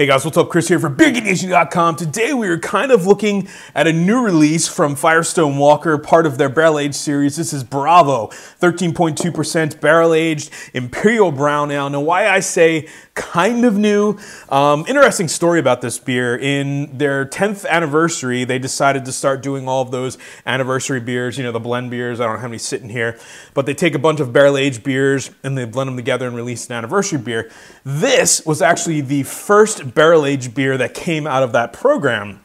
Hey guys, what's up? Chris here for BeerGeekNation.com. Today we are kind of looking at a new release from Firestone Walker, part of their barrel aged series. This is Bravo, 13.2% barrel aged Imperial Brown Ale. Now, why I say kind of new, interesting story about this beer. In their 10th anniversary, they decided to start doing all of those anniversary beers, you know, the blend beers. I don't have any sitting here, but they take a bunch of barrel aged beers and they blend them together and release an anniversary beer. This was actually the first barrel-aged beer that came out of that program.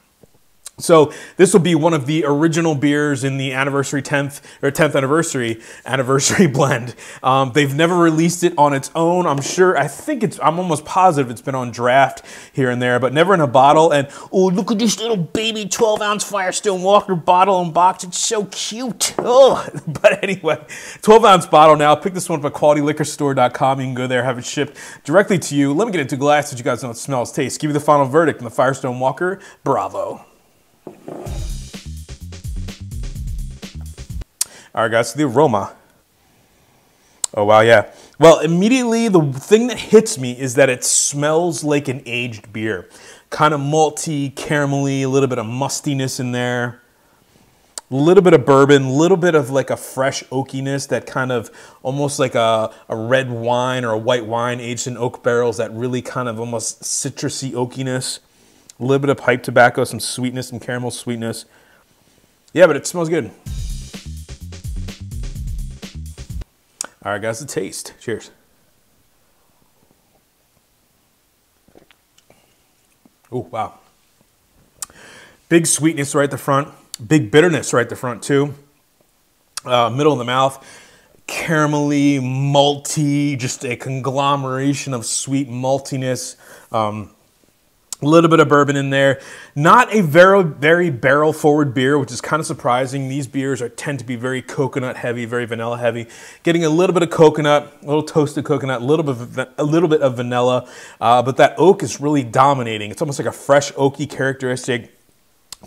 So this will be one of the original beers in the anniversary 10th anniversary blend. They've never released it on its own. I'm almost positive it's been on draft here and there, but never in a bottle. And oh, look at this little baby 12-ounce Firestone Walker bottle and box. It's so cute. Oh, but anyway, 12-ounce bottle now. Pick this one up at qualityliquorstore.com. You can go there, have it shipped directly to you. Let me get into glass so you guys know what smells, tastes. Give you the final verdict on the Firestone Walker Bravo. All right, guys, so the aroma. Oh, wow, yeah. Well, immediately the thing that hits me is that it smells like an aged beer. Kind of malty, caramelly, a little bit of mustiness in there. A little bit of bourbon, a little bit of like a fresh oakiness, that kind of almost like a red wine or a white wine aged in oak barrels, that really kind of almost citrusy oakiness. A little bit of pipe tobacco, some sweetness, some caramel sweetness. Yeah, but it smells good. All right, guys, the taste. Cheers. Oh, wow. Big sweetness right at the front. Big bitterness right at the front, too. Middle of the mouth. Caramelly, malty, just a conglomeration of sweet maltiness. A little bit of bourbon in there. Not a very barrel forward beer, which is kind of surprising. These beers tend to be very coconut heavy, very vanilla heavy. Getting a little bit of coconut, a little toasted coconut, a little bit of vanilla, but that oak is really dominating. It's almost like a fresh oaky characteristic.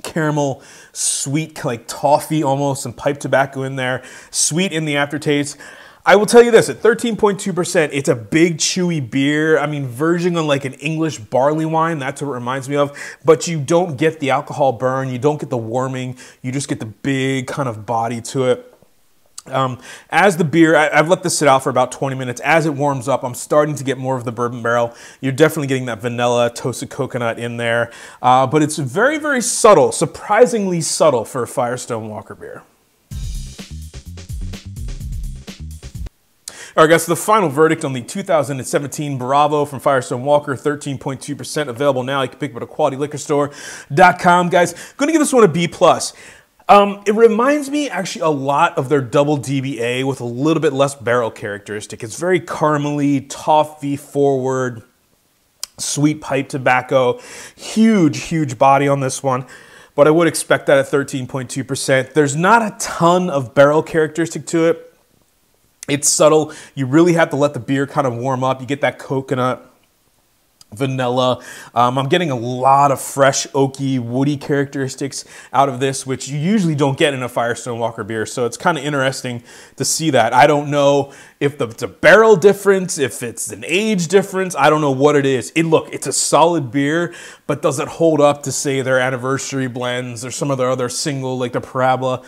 Caramel, sweet, like toffee almost, some pipe tobacco in there. Sweet in the aftertaste. I will tell you this, at 13.2%, it's a big, chewy beer. I mean, verging on like an English barley wine, that's what it reminds me of. But you don't get the alcohol burn, you don't get the warming, you just get the big kind of body to it. As the beer, I've let this sit out for about 20 minutes. As it warms up, I'm starting to get more of the bourbon barrel. You're definitely getting that vanilla, toasted coconut in there. But it's very, very subtle, surprisingly subtle for a Firestone Walker beer. All right, guys, so the final verdict on the 2017 Bravo from Firestone Walker, 13.2%, available now. You can pick it up at qualityliquorstore.com. Guys, I'm going to give this one a B+. It reminds me actually a lot of their double DBA with a little bit less barrel characteristic. It's very caramely, toffee forward, sweet pipe tobacco. Huge body on this one. But I would expect that at 13.2%. There's not a ton of barrel characteristic to it. It's subtle. You really have to let the beer kind of warm up. You get that coconut, vanilla. I'm getting a lot of fresh, oaky, woody characteristics out of this, which you usually don't get in a Firestone Walker beer. So it's kind of interesting to see that. I don't know if it's a barrel difference, if it's an age difference. I don't know what it is. Look, it's a solid beer, but does it hold up to, say, their anniversary blends or some of their other single, like the Parabola?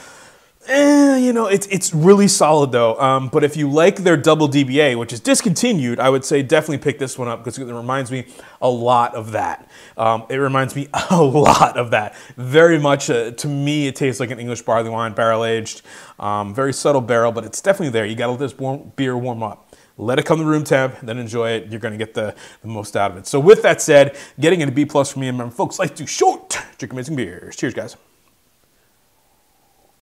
You know, it's really solid though. But if you like their double DBA, which is discontinued, I would say definitely pick this one up because it reminds me a lot of that. It reminds me a lot of that. Very much, to me, it tastes like an English barley wine, barrel aged. Very subtle barrel, but it's definitely there. You got to let this beer warm up. Let it come to room temp, then enjoy it. You're going to get the most out of it. So with that said, getting into B+ for me, and remember, folks, life's too short. Drink amazing beers. Cheers, guys.